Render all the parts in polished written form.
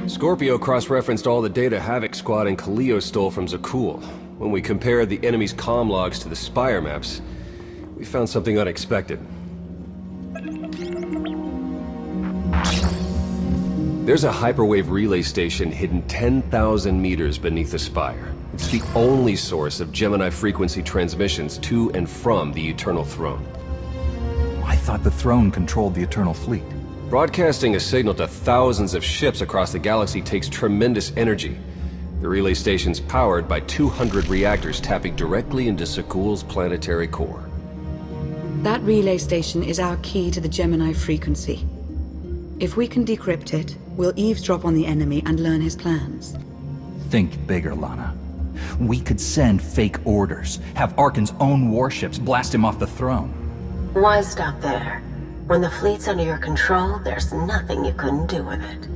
Scorpio cross-referenced all the data Havoc Squad and Kaleo stole from Zakul. When we compared the enemy's comm logs to the Spire maps, we found something unexpected. There's a hyperwave relay station hidden 10,000 meters beneath the Spire. It's the only source of Gemini frequency transmissions to and from the Eternal Throne. I thought the throne controlled the Eternal Fleet. Broadcasting a signal to thousands of ships across the galaxy takes tremendous energy. The relay station's powered by 200 reactors tapping directly into Zakul's planetary core. That relay station is our key to the Gemini frequency. If we can decrypt it, we'll eavesdrop on the enemy and learn his plans. Think bigger, Lana. We could send fake orders, have Arkan's own warships blast him off the throne. Why stop there? When the fleet's under your control, there's nothing you couldn't do with it.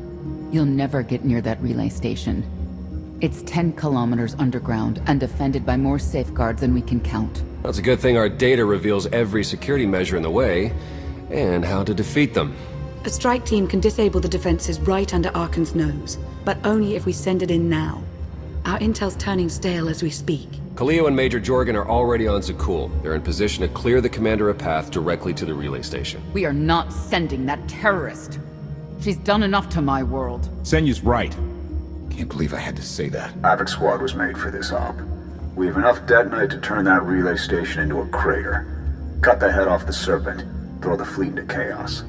You'll never get near that relay station. It's 10 kilometers underground and defended by more safeguards than we can count. That's a good thing our data reveals every security measure in the way, and how to defeat them. A strike team can disable the defenses right under Arkan's nose, but only if we send it in now. Our intel's turning stale as we speak. Kaleo and Major Jorgen are already on Zakul. They're in position to clear the commander a path directly to the relay station. We are not sending that terrorist. She's done enough to my world. Senyu's right. Can't believe I had to say that. Havoc Squad was made for this op. We have enough detonite to turn that relay station into a crater. Cut the head off the Serpent. Throw the fleet into chaos.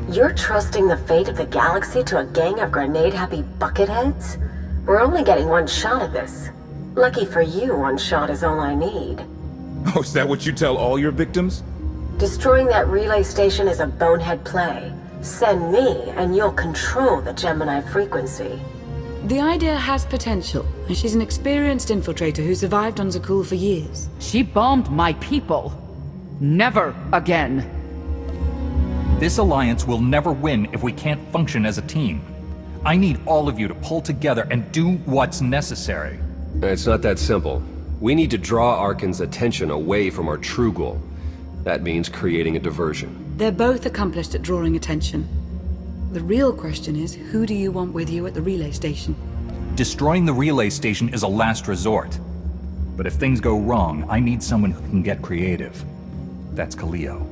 You're trusting the fate of the galaxy to a gang of grenade-happy bucketheads? We're only getting one shot at this. Lucky for you, one shot is all I need. Oh, is that what you tell all your victims? Destroying that relay station is a bonehead play. Send me, and you'll control the Gemini frequency. The idea has potential, and she's an experienced infiltrator who survived on Zakul for years. She bombed my people. Never again. This alliance will never win if we can't function as a team. I need all of you to pull together and do what's necessary. It's not that simple. We need to draw Arkan's attention away from our true goal. That means creating a diversion. They're both accomplished at drawing attention. The real question is, who do you want with you at the relay station? Destroying the relay station is a last resort. But if things go wrong, I need someone who can get creative. That's Kaleo.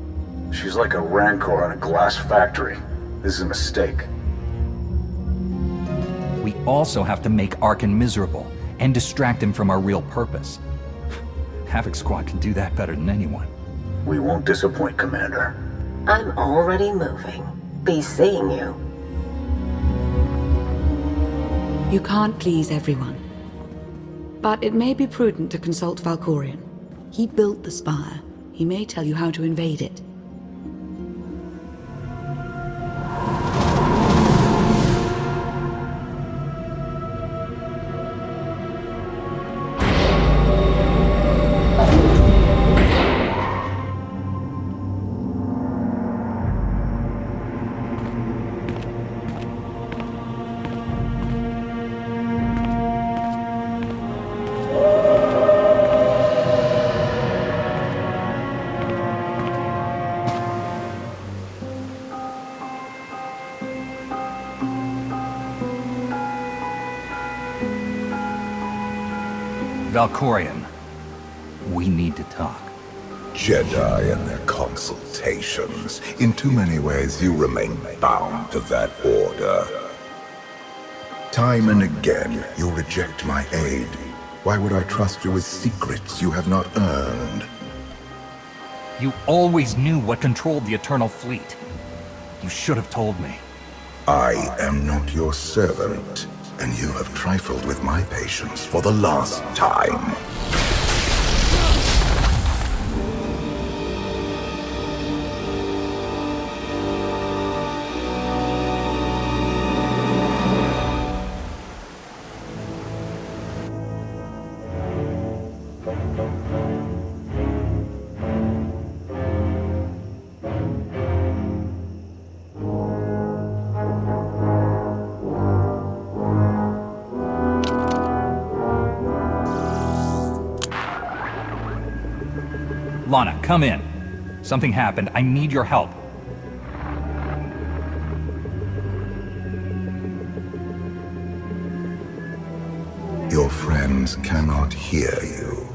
She's like a rancor in a glass factory. This is a mistake. We also have to make Arkan miserable and distract him from our real purpose. Havoc Squad can do that better than anyone. We won't disappoint, Commander. I'm already moving. Be seeing you. You can't please everyone. But it may be prudent to consult Valkorion. He built the Spire. He may tell you how to invade it. Valkorion, we need to talk. Jedi and their consultations. In too many ways, you remain bound to that order. Time and again, you reject my aid. Why would I trust you with secrets you have not earned? You always knew what controlled the Eternal Fleet. You should have told me. I am not your servant, and you have trifled with my patience for the last time. Lana, come in. Something happened. I need your help. your friends cannot hear you.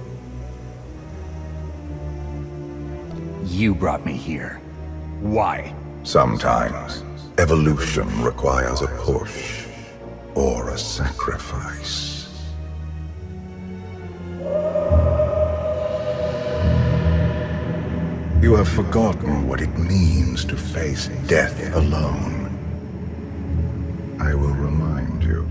You brought me here. Why? Sometimes, evolution requires a push, or a sacrifice. You have forgotten what it means to face death alone. I will remind you.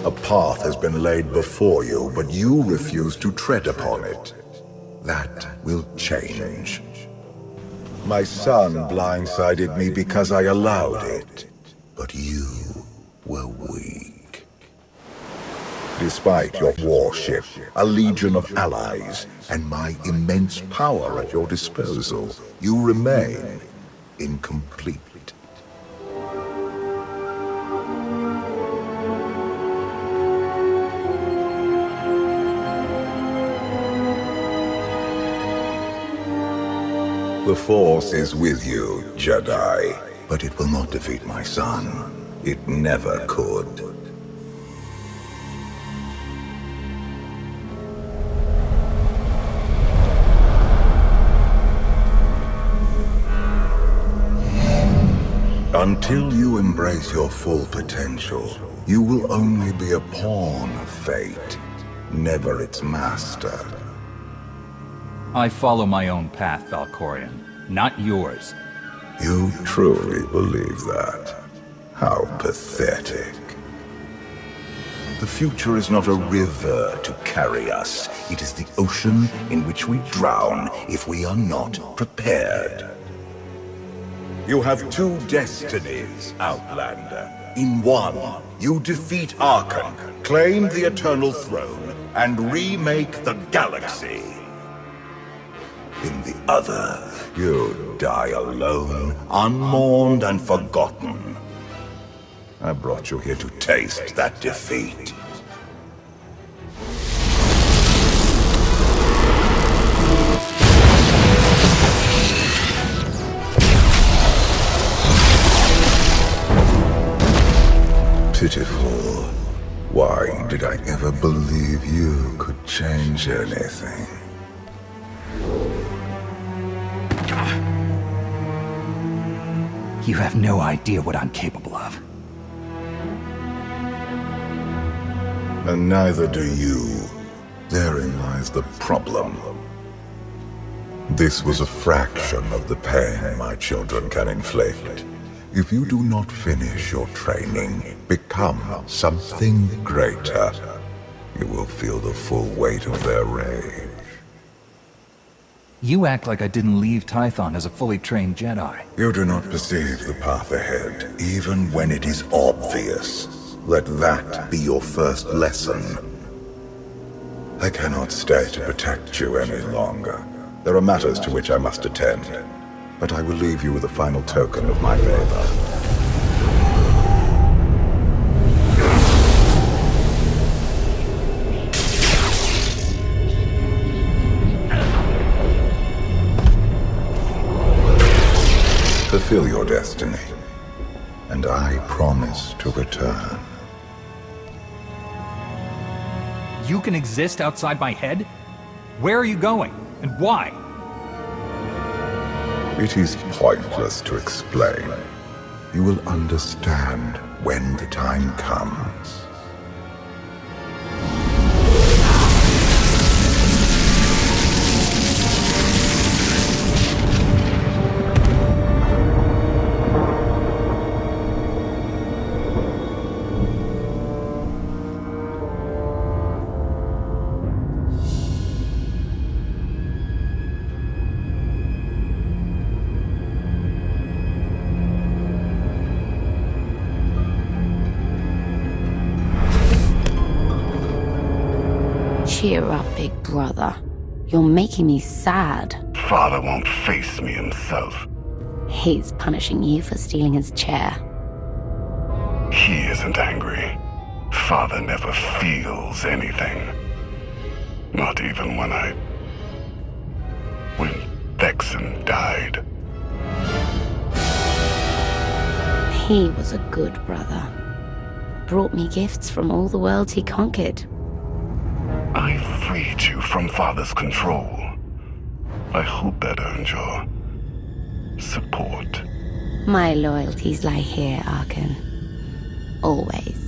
A path has been laid before you, but you refuse to tread upon it. That will change. My son blindsided me because I allowed it, but you were weak. Despite your warship, a legion of allies, and my immense power at your disposal, you remain incomplete. The Force is with you, Jedi, but it will not defeat my son. It never could. Until you embrace your full potential, you will only be a pawn of fate, never its master. I follow my own path, Valkorian, not yours. You truly believe that? How pathetic. The future is not a river to carry us. It is the ocean in which we drown if we are not prepared. You have two destinies, Outlander. In one, you defeat Archon, claim the Eternal Throne, and remake the galaxy. In the other, you die alone, unmourned and forgotten. I brought you here to taste that defeat. Pitiful. Why did I ever believe you could change anything? You have no idea what I'm capable of. And neither do you. Therein lies the problem. This was a fraction of the pain my children can inflict. If you do not finish your training, become something greater, you will feel the full weight of their rage. You act like I didn't leave Tython as a fully trained Jedi. You do not perceive the path ahead, even when it is obvious. Let that be your first lesson. I cannot stay to protect you any longer. There are matters to which I must attend, but I will leave you with a final token of my favor. Fulfill your destiny, and I promise to return. You can exist outside my head? Where are you going, and why? It is pointless to explain. You will understand when the time comes. Cheer up, big brother. You're making me sad. Father won't face me himself. He's punishing you for stealing his chair. He isn't angry. Father never feels anything. Not even when Vexen died. He was a good brother. brought me gifts from all the worlds he conquered. I freed you from Father's control. I hope that earned your support. My loyalties lie here, Arkan. Always.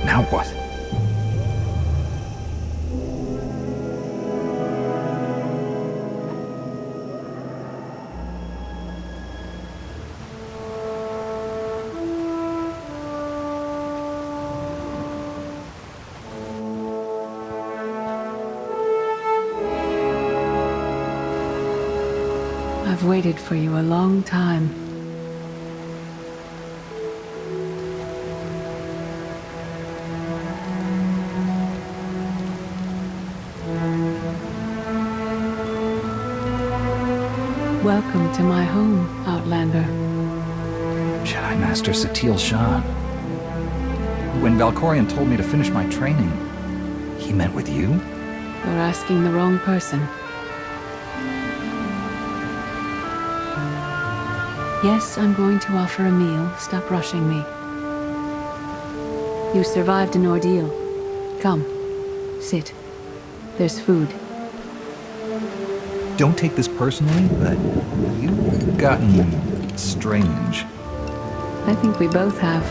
Now what? I've waited for you a long time. Welcome to my home, Outlander. Jedi Master Satele Shan. When Valkorion told me to finish my training, he meant with you? You're asking the wrong person. Yes, I'm going to offer a meal. Stop rushing me. You survived an ordeal. Come, sit. There's food. Don't take this personally, but you've gotten strange. I think we both have.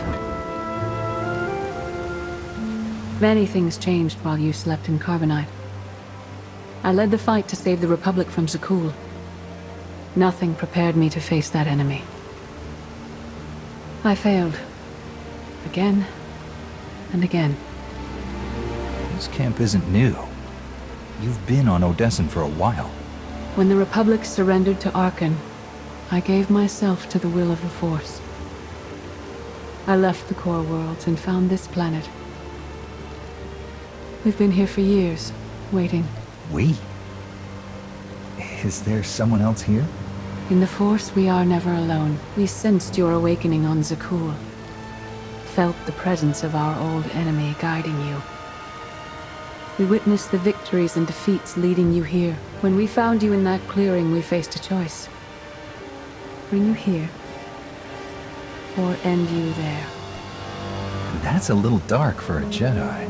Many things changed while you slept in Carbonite. I led the fight to save the Republic from Zakul. Nothing prepared me to face that enemy. I failed. Again and again. This camp isn't new. You've been on Odessen for a while. When the Republic surrendered to Arkan, I gave myself to the will of the Force. I left the core worlds and found this planet. We've been here for years, waiting. We? Is there someone else here? In the Force, we are never alone. We sensed your awakening on Zakul. Felt the presence of our old enemy guiding you. We witnessed the victories and defeats leading you here. When we found you in that clearing, we faced a choice. Bring you here, or end you there. That's a little dark for a Jedi.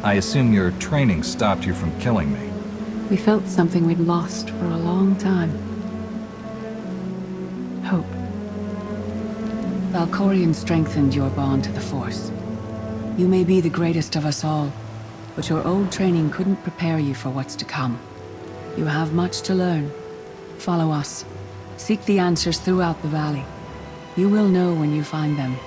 I assume your training stopped you from killing me. We felt something we'd lost for a long time. Hope. Valkorion strengthened your bond to the Force. You may be the greatest of us all, but your old training couldn't prepare you for what's to come. You have much to learn. Follow us. Seek the answers throughout the valley. You will know when you find them.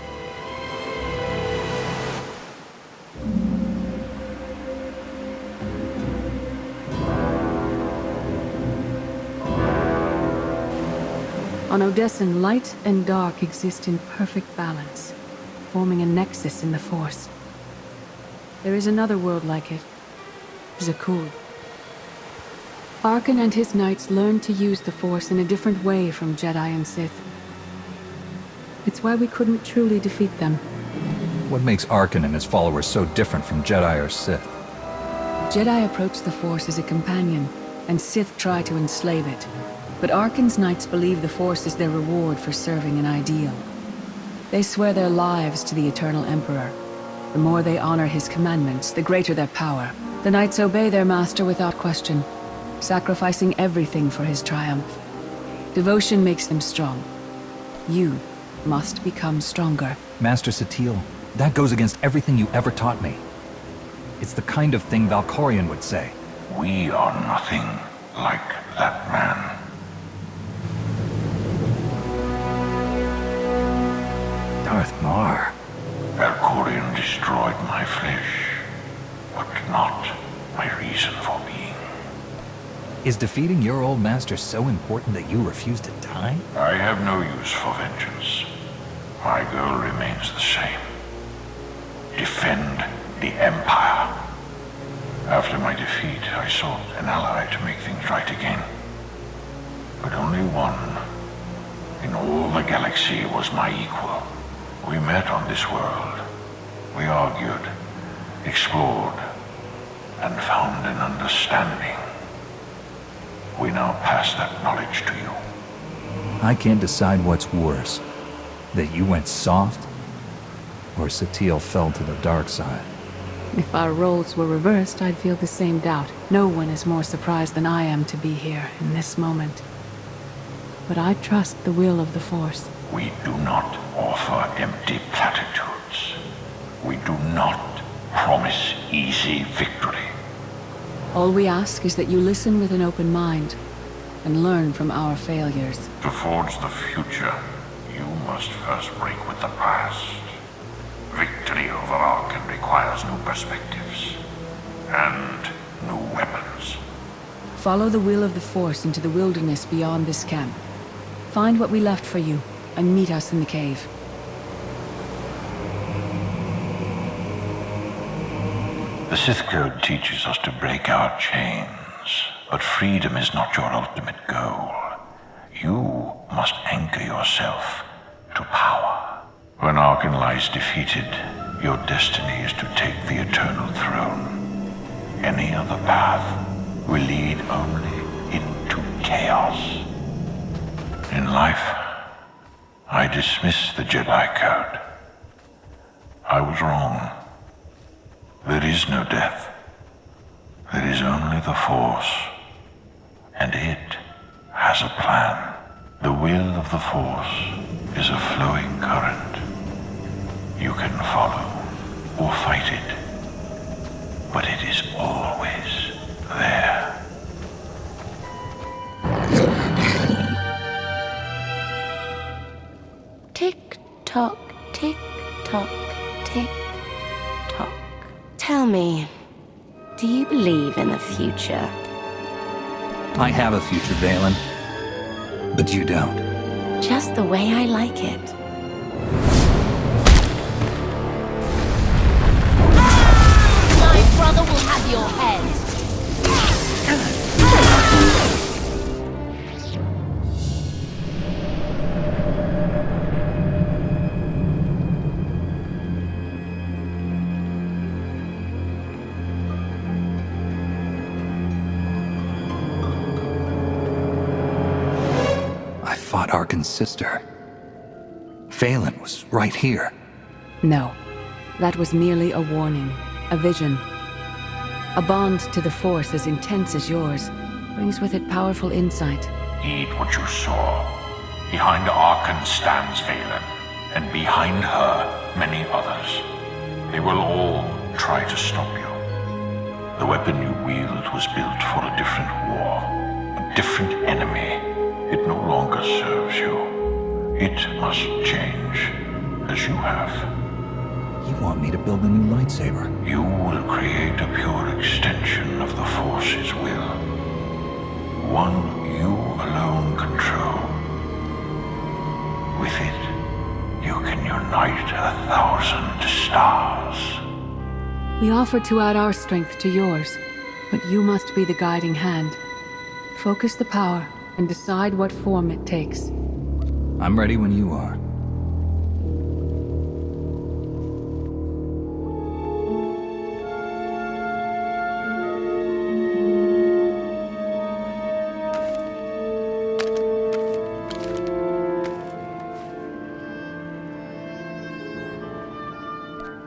On Odessen, light and dark exist in perfect balance, forming a nexus in the Force. There is another world like it, Zakul. Arkan and his knights learned to use the Force in a different way from Jedi and Sith. It's why we couldn't truly defeat them. What makes Arkan and his followers so different from Jedi or Sith? Jedi approach the Force as a companion, and Sith try to enslave it. But Arkan's knights believe the Force is their reward for serving an ideal. They swear their lives to the Eternal Emperor. The more they honor his commandments, the greater their power. The knights obey their master without question, sacrificing everything for his triumph. Devotion makes them strong. You must become stronger. Master Satele, that goes against everything you ever taught me. It's the kind of thing Valkorion would say. We are nothing like that man. Darth Mar. Valkorion destroyed my flesh, but not my reason for being. Is defeating your old master so important that you refuse to die? I have no use for vengeance. My goal remains the same. Defend the Empire. After my defeat, I sought an ally to make things right again. But only one in all the galaxy was my equal. We met on this world. We argued, explored, and found an understanding. We now pass that knowledge to you. I can't decide what's worse. That you went soft, or SWTOR fell to the dark side. If our roles were reversed, I'd feel the same doubt. No one is more surprised than I am to be here in this moment. But I trust the will of the Force. We do not offer empty platitudes. We do not promise easy victory. All we ask is that you listen with an open mind and learn from our failures. To forge the future, you must first break with the past. Victory over Arkan requires new perspectives and new weapons. Follow the will of the Force into the wilderness beyond this camp. Find what we left for you and meet us in the cave. The Sith Code teaches us to break our chains, but freedom is not your ultimate goal. You must anchor yourself to power. When Arkan lies defeated, your destiny is to take the eternal throne. Any other path will lead only into chaos. In life, I dismiss the Jedi Code. I was wrong. There is no death. There is only the Force. And it has a plan. The will of the Force is a flowing current. You can follow or fight it, but it is always there. Tick tock, tick tock, tick tock. Tell me, do you believe in the future? I have a future, Valen. But you don't. Just the way I like it. My brother will have your head. Arkan's sister. Valen was right here. No, that was merely a warning, a vision. A bond to the Force as intense as yours brings with it powerful insight. Heed what you saw. Behind Arkan stands Valen, and behind her, many others. They will all try to stop you. The weapon you wield was built for a different war, a different enemy. It no longer serves you. It must change, as you have. You want me to build a new lightsaber? You will create a pure extension of the Force's will. One you alone control. With it, you can unite 1,000 stars. We offer to add our strength to yours, but you must be the guiding hand. Focus the power and decide what form it takes. I'm ready when you are.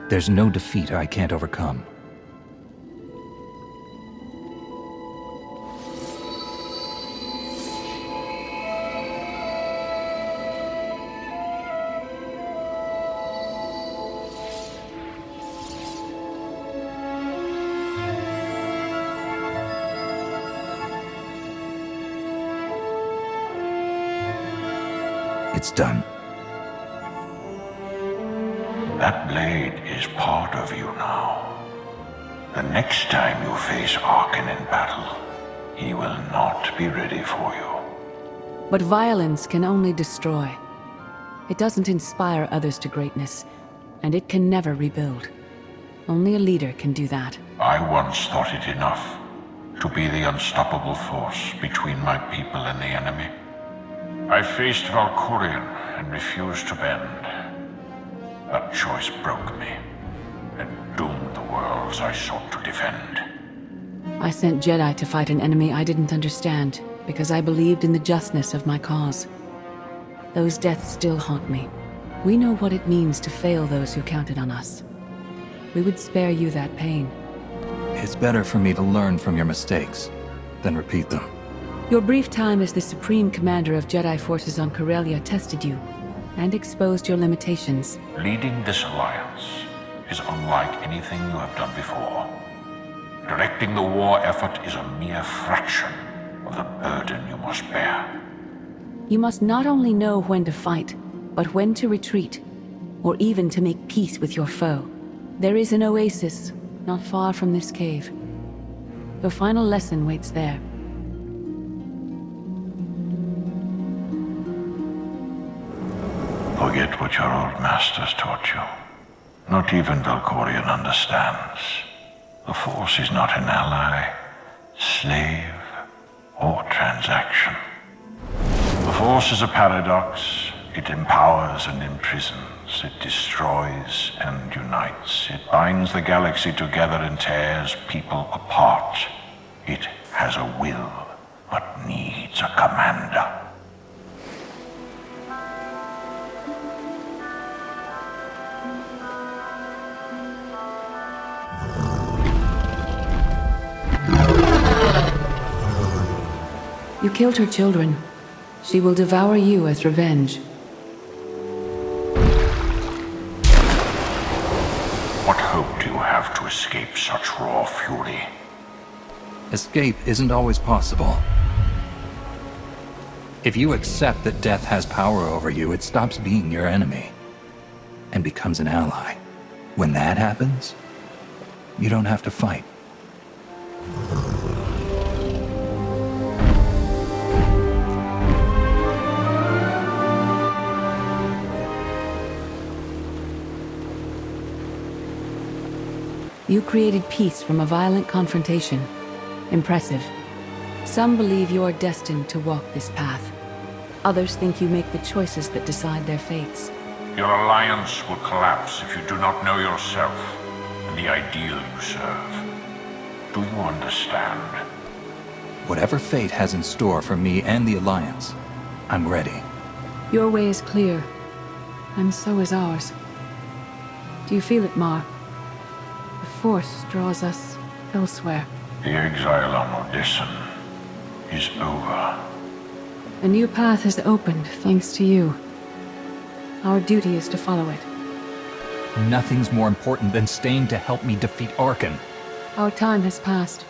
There's no defeat I can't overcome. It's done. That blade is part of you now. The next time you face Arkan in battle, he will not be ready for you. But violence can only destroy. It doesn't inspire others to greatness, and it can never rebuild. Only a leader can do that. I once thought it enough to be the unstoppable force between my people and the enemy. I faced Valkyrian and refused to bend. That choice broke me and doomed the worlds I sought to defend. I sent Jedi to fight an enemy I didn't understand, because I believed in the justness of my cause. Those deaths still haunt me. We know what it means to fail those who counted on us. We would spare you that pain. It's better for me to learn from your mistakes than repeat them. Your brief time as the Supreme Commander of Jedi forces on Corellia tested you, and exposed your limitations. Leading this alliance is unlike anything you have done before. Directing the war effort is a mere fraction of the burden you must bear. You must not only know when to fight, but when to retreat, or even to make peace with your foe. There is an oasis not far from this cave. Your final lesson waits there. Forget what your old masters taught you. Not even Valkyrian understands. The Force is not an ally, slave, or transaction. The Force is a paradox. It empowers and imprisons. It destroys and unites. It binds the galaxy together and tears people apart. It has a will, but needs a commander. You killed her children. She will devour you as revenge. What hope do you have to escape such raw fury? Escape isn't always possible. If you accept that death has power over you, it stops being your enemy and becomes an ally. When that happens, you don't have to fight. You created peace from a violent confrontation. Impressive. Some believe you're destined to walk this path. Others think you make the choices that decide their fates. Your alliance will collapse if you do not know yourself and the ideal you serve. Do you understand? Whatever fate has in store for me and the Alliance, I'm ready. Your way is clear, and so is ours. Do you feel it, Mar? The Force draws us elsewhere. The exile on Odyssean is over. A new path has opened, thanks to you. Our duty is to follow it. Nothing's more important than staying to help me defeat Arkan. Our time has passed.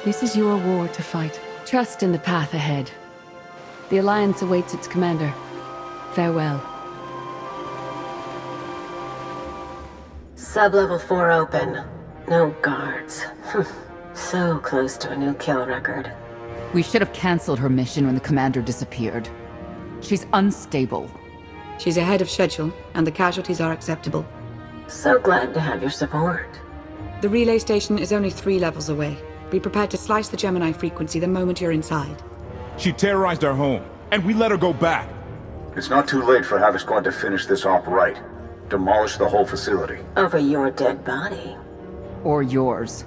This is your war to fight. Trust in the path ahead. The Alliance awaits its commander. Farewell. Sub-level 4 open. No guards. So close to a new kill record. We should have canceled her mission when the commander disappeared. She's unstable. She's ahead of schedule, and the casualties are acceptable. So glad to have your support. The relay station is only 3 levels away. Be prepared to slice the Gemini frequency the moment you're inside. She terrorized our home, and we let her go back. It's not too late for Havoc Squad to finish this op right. Demolish the whole facility. Over your dead body. Or yours.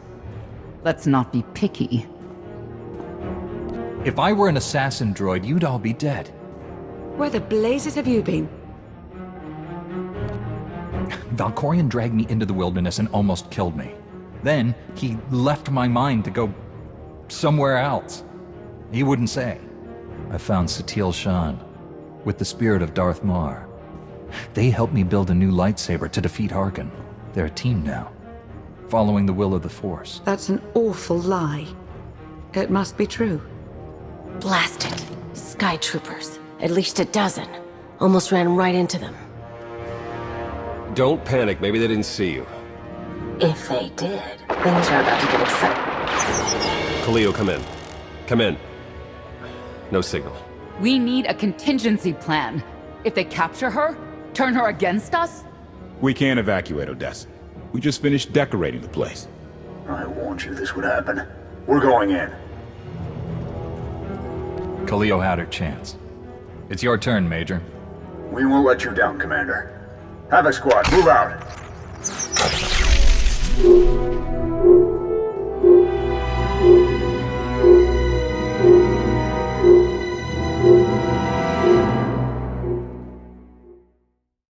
Let's not be picky. If I were an assassin droid, you'd all be dead. Where the blazes have you been? Valkorian dragged me into the wilderness and almost killed me. Then, he left my mind to go somewhere else. He wouldn't say. I found Satil Shan, with the spirit of Darth Mar. They helped me build a new lightsaber to defeat Arkan. They're a team now, following the will of the Force. That's an awful lie. It must be true. Blast it. Sky troopers. At least a dozen. Almost ran right into them. Don't panic, maybe they didn't see you. If they did, things are about to get exciting. Khalil, come in. Come in. No signal. We need a contingency plan. If they capture her, turn her against us? We can't evacuate Odessa. We just finished decorating the place. I warned you this would happen. We're going in. Khalil had her chance. It's your turn, Major. We won't let you down, Commander. Havoc Squad, move out!